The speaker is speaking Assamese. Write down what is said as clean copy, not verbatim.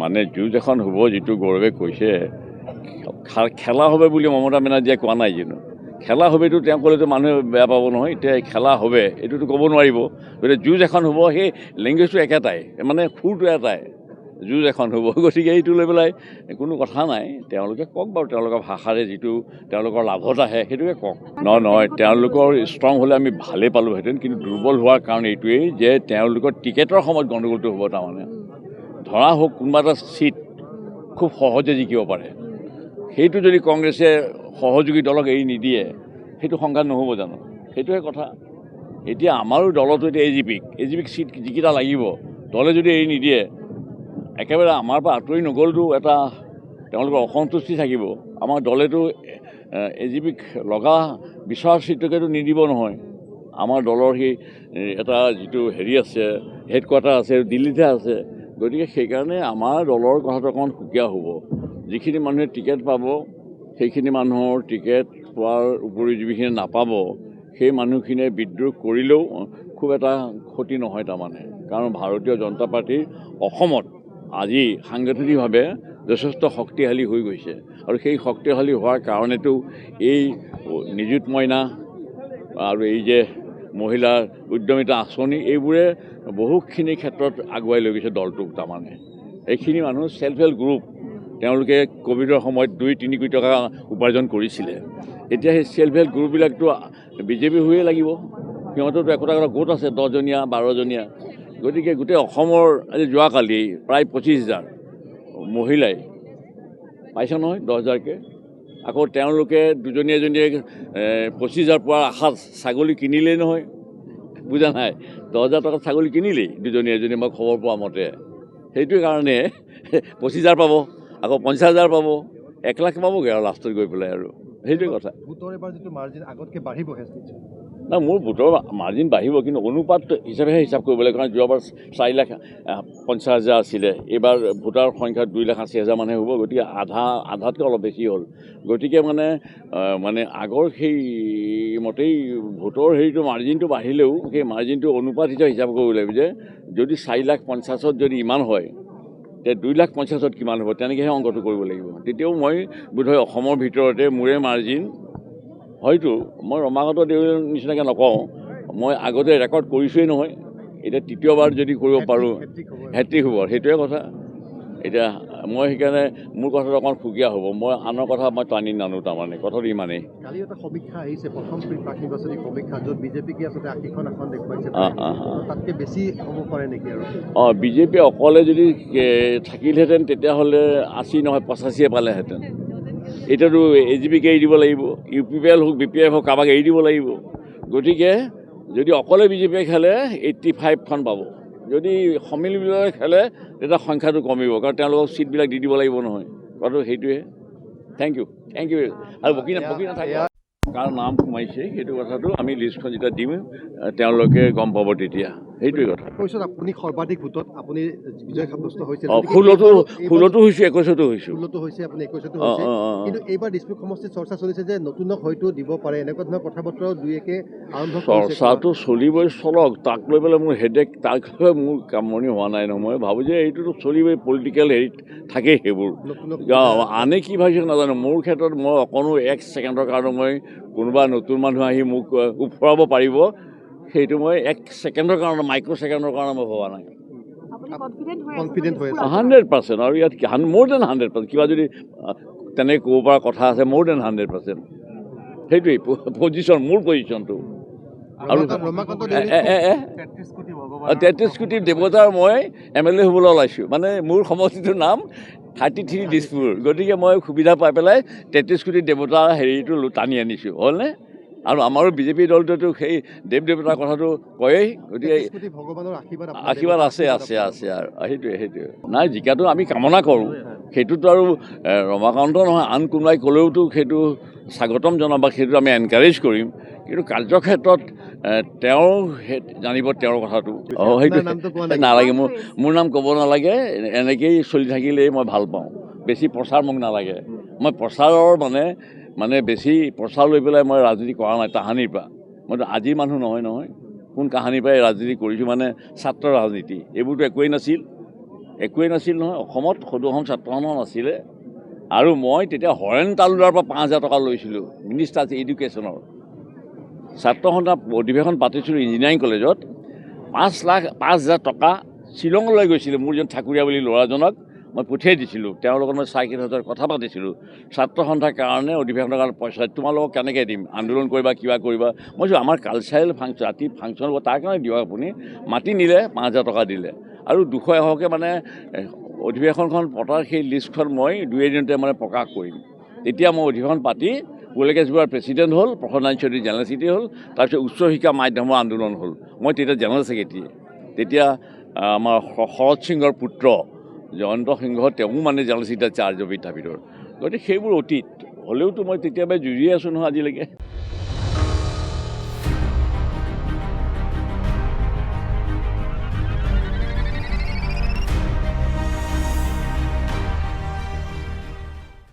মানে যুঁজ এখন হ'ব, যিটো গৌৰৱে কৈছে খেলা হবে বুলি মমতা বেনাৰ্জীয়ে কোৱা নাই জানো। খেলা হবেতো তেওঁ ক'লেতো মানুহে বেয়া পাব নহয়। এতিয়া খেলা হবে এইটোতো ক'ব নোৱাৰিব। গতিকে যুঁজ এখন হ'ব, সেই লেংগুৱেজটো একেটাই, মানে সুৰটো এটাই, যুঁজ এখন হ'ব। গতিকে এইটো লৈ পেলাই কোনো কথা নাই। তেওঁলোকে কওক বাৰু, তেওঁলোকৰ ভাষাৰে যিটো তেওঁলোকৰ লাভত আহে সেইটোকে কওক। নহয়, তেওঁলোকৰ ষ্ট্ৰং হ'লে আমি ভালেই পালোঁহেঁতেন, কিন্তু দুৰ্বল হোৱাৰ কাৰণ এইটোৱেই যে তেওঁলোকৰ টিকেটৰ সময়ত গণ্ডগোলটো হ'ব। তাৰমানে ধৰা হওক কোনোবা এটা ছিট খুব সহজে জিকিব পাৰে, সেইটো যদি কংগ্ৰেছে সহযোগী দলক এৰি নিদিয়ে, সেইটো সংঘাত নহ'ব জানো? সেইটোৱে কথা। এতিয়া আমাৰো দলটো এতিয়া এ জি পিক ছিট যিকেইটা লাগিব, দলে যদি এৰি নিদিয়ে, একেবাৰে আমাৰ পৰা আঁতৰি নগ'লতো এটা তেওঁলোকৰ অসন্তুষ্টি থাকিব। আমাৰ দলেতো এ জি পিক লগা বিচৰা ছিটটোকেতো নিদিব নহয়। আমাৰ দলৰ সেই এটা যিটো হেৰি আছে, হেডকোৱাৰ্টাৰ আছে, দিল্লীতহে আছে। গতিকে সেইকাৰণে আমাৰ দলৰ কথাটো অকণমান সুকীয়া হ'ব। যিখিনি মানুহে টিকেট পাব, সেইখিনি মানুহৰ টিকেট পোৱাৰ উপৰিও যিখিনি নাপাব, সেই মানুহখিনিয়ে বিদ্ৰোহ কৰিলেও খুব এটা ক্ষতি নহয় তাৰমানে। কাৰণ ভাৰতীয় জনতা পাৰ্টীৰ অসমত আজি সাংগঠনিকভাৱে যথেষ্ট শক্তিশালী হৈ গৈছে, আৰু সেই শক্তিশালী হোৱাৰ কাৰণেতো এই নিযুত মইনা আৰু এই যে মহিলাৰ উদ্যমিতা আঁচনি, এইবোৰে বহুখিনি ক্ষেত্ৰত আগুৱাই লৈ গৈছে দলটোক। তাৰমানে এইখিনি মানুহ ছেল্ফ হেল্প গ্ৰুপ, তেওঁলোকে ক'ভিডৰ সময়ত 2-3 কোটি টকা উপাৰ্জন কৰিছিলে। এতিয়া সেই ছেল্ফ হেল্প গ্ৰুপবিলাকতো বিজেপি হৈয়ে লাগিব। সিহঁতৰতো একোটা গোট আছে, 10জনীয়া 12জনীয়া। গতিকে গোটেই অসমৰ আজি যোৱাকালি প্ৰায় 25,000 মহিলাই পাইছে নহয়, 10,000কৈ। আকৌ তেওঁলোকে দুজনীয়া এজনীয়ে 25,000 পোৱাৰ আশাত ছাগলী কিনিলেই নহয়, বুজা নাই? 10,000 টকাত ছাগলী কিনিলেই দুজনীয়া এজনীয়ে, মই খবৰ পোৱা মতে। সেইটোৱে কাৰণে 25,000 পাব, আকৌ 50,000 পাব, 1 লাখ পাবগৈ আৰু লাষ্টত গৈ পেলাই, আৰু সেইটোৱে কথা। ভোটৰ এবাৰ যিটো মাৰ্জিন আগতকৈ বাঢ়িব, না, মোৰ ভোটৰ মাৰ্জিন বাঢ়িব, কিন্তু অনুপাত হিচাপেহে হিচাপ কৰিব লাগে। কাৰণ যোৱাবাৰ 4,50,000 আছিলে, এইবাৰ ভোটাৰ সংখ্যা 2,80,000 মানহে হ'ব। গতিকে আধাতকৈ অলপ বেছি হ'ল। গতিকে মানে আগৰ সেই মতেই ভোটৰ হেৰিটো মাৰ্জিনটো বাঢ়িলেও সেই মাৰ্জিনটো অনুপাত হিচাপে হিচাপ কৰিব লাগিব, যে যদি 4,50,000 যদি ইমান হয়, তে 2,50,000 কিমান হ'ব, তেনেকৈহে অংকটো কৰিব লাগিব। তেতিয়াও মই বোধহয় অসমৰ ভিতৰতে মোৰে মাৰ্জিন, হয়তো মই ৰমাকান্ত দেউৰীৰ নিচিনাকৈ নকওঁ, মই আগতে ৰেকৰ্ড কৰিছোৱেই নহয়। এতিয়া তৃতীয়বাৰ যদি কৰিব পাৰোঁ, হেট্ৰিক হ'ব, সেইটোৱে কথা। এতিয়া মই সেইকাৰণে মোৰ কথাটো অকণমান সুকীয়া হ'ব। মই আনৰ কথা মই টানি নানো, তাৰমানে কথাটো ইমানেই। কালি এটা সমীক্ষা আহিছে, প্ৰথম প্ৰাক নিৰ্বাচনী সমীক্ষা, য'ত বিজেপিকে আচলতে 80খন আসন দেখুৱাইছে, তাতকৈ বেছি হ'ব পাৰে নেকি? আৰু বিজেপি অকলে যদি থাকিলহেঁতেন, তেতিয়াহ'লে 80 নহয় 85 পালেহেঁতেন। এতিয়াতো এ জি পিকে এৰি দিব লাগিব, ইউ পি পি এল হওক, বি পি এফ হওক, কাৰোবাক এৰি দিব লাগিব। গতিকে যদি অকলে বিজেপিয়ে খেলে 85খন পাব, যদি সমিলমিলৰে খেলে তেতিয়া সংখ্যাটো কমিব, কাৰণ তেওঁলোকক ছিটবিলাক দি দিব লাগিব নহয়। কথাটো সেইটোৱে। থেংক ইউ আৰু বকি নাথাকে, কাৰ নাম সোমাইছে সেইটো কথাটো আমি লিষ্টখন যেতিয়া দিম, তেওঁলোকে গম পাব তেতিয়া। সেইটোৱে কথা। কৈছোঁ আপুনি সৰ্বাধিক ভোটত আপুনি বিজয় সাব্যস্ত হৈছে। 16টো হৈছোঁ, 21টো হৈছোঁ। 16টো হৈছে, আপুনি 21টো হৈছে। কিন্তু এইবাৰ দিছপুৰ সমষ্টিত চৰ্চা চলিছে যে নতুনক হয়তো দিব পাৰে, এনেকুৱা ধৰণৰ কথা বতৰাও দুই একে আৰম্ভ কৰিছে। চৰ্চাটো চলিবই, চলক। তাক লৈ পেলাই মোৰ হেডেক, তাক লৈ মোৰ কামনি হোৱা নাই নহয়। মই ভাবোঁ যে এইটোতো চলিবই, পলিটিকেল হেৰিত থাকেই সেইবোৰ। আনে কি ভাবিছে নাজানো। মোৰ ক্ষেত্ৰত মই অকণো 1 ছেকেণ্ডৰ কাৰণে মই কোনোবা নতুন মানুহ আহি মোক ওফৰাব পাৰিব, সেইটো মই 1 ছেকেণ্ডৰ কাৰণে, মাইক্ৰ' ছেকেণ্ডৰ কাৰণে মই ভবা নাই। কনফিডেণ্ট হৈ আছে 100%। আৰু ইয়াত মোৰ দেন 100%। কিবা যদি তেনেকৈ ক'ব পৰা কথা আছে, মোৰ দেন 100%। সেইটোৱেই পজিশ্যন, মোৰ পজিশ্যনটো। আৰু 33 কোটি দেৱতাৰ মই MLA হ'বলৈ ওলাইছোঁ। মানে মোৰ সমষ্টিটোৰ নাম 33 দিছপুৰ। গতিকে মই সুবিধা পাই পেলাই 33 কোটি দেৱতাৰ হেৰিটো টানি আনিছোঁ, হ'লনে? আৰু আমাৰো বিজেপি দলটোতো সেই দেৱ দেৱতাৰ কথাটো কয়েই। গতিকে আশীৰ্বাদ আছে আৰু সেইটোৱে। নাই, জিকাটো আমি কামনা কৰোঁ, সেইটোতো আৰু ৰমাকান্ত নহয়, আন কোনোবাই ক'লেওতো সেইটো স্বাগতম জনাম বা সেইটো আমি এনকাৰেজ কৰিম। কিন্তু কাৰ্যক্ষেত্ৰত তেওঁ জানিব তেওঁৰ কথাটো। সেইটো নালাগে, মোৰ নাম ক'ব নালাগে। এনেকেই চলি থাকিলেই মই ভাল পাওঁ। বেছি প্ৰচাৰ মোক নালাগে। মই প্ৰচাৰৰ মানে বেছি প্ৰচাৰ লৈ পেলাই মই ৰাজনীতি কৰা নাই তাহানিৰ পৰা। মইতো আজিৰ মানুহ নহয়। কোন কাহানিৰ পৰাই ৰাজনীতি কৰিছোঁ, মানে ছাত্ৰ ৰাজনীতি, এইবোৰতো একোৱেই নাছিল। একোৱেই নাছিল নহয় অসমত সদৌ অসম ছাত্ৰ সন্থা নাছিলে আৰু মই তেতিয়া হৰেণ তালুকদাৰৰ পৰা 5,000 টকা লৈছিলোঁ মিনিষ্টাৰ এডুকেশ্যনৰ ছাত্ৰ সন্থা অধিৱেশন পাতিছিলোঁ ইঞ্জিনিয়াৰিং কলেজত 5,05,000 টকা শ্বিলঙলৈ গৈছিলোঁ মোৰ যেন ঠাকুৰীয়া বুলি ল'ৰাজনক মই পঠিয়াই দিছিলোঁ তেওঁৰ লগত মই চাইকেল হাজাৰ কথা পাতিছিলোঁ ছাত্ৰ সন্থাৰ কাৰণে অধিৱেশনৰ কাৰণে পইচা তোমালোকক কেনেকৈ দিম আন্দোলন কৰিবা কিবা কৰিবা মই কৈছোঁ আমাৰ কালচাৰেল ফাংচন ৰাতি ফাংচন হ'ব তাৰ কাৰণে দিয়ক আপুনি মাতি নিলে 5,000 টকা দিলে আৰু 200 এশকৈ মানে অধিৱেশনখন পতাৰ সেই লিষ্টখন মই 2 এদিনতে মানে প্ৰকাশ কৰিম তেতিয়া মই অধিৱেশন পাতি পুলেকেশ বৰুৱাৰ প্ৰেচিডেণ্ট হ'ল প্ৰসন্নাৰায়ণ চৌধুৰী জেনেৰেল ছেক্ৰেটাৰী হ'ল তাৰপিছত উচ্চ শিক্ষা মাধ্যমৰ আন্দোলন হ'ল মই তেতিয়া জেনেৰেল ছেক্ৰেটাৰী তেতিয়া আমাৰ শৰৎ সিঙৰ পুত্ৰ জয়ন্ত সিংহ তেওঁ মানে জেনেৰেল ছেক্ৰেটাৰী চাৰ্জ অফ বিদ্যাপীঠৰ গতিকে সেইবোৰ অতীত হ'লেওতো মই তেতিয়াবা যুঁজি আছোঁ নহয় আজিলৈকে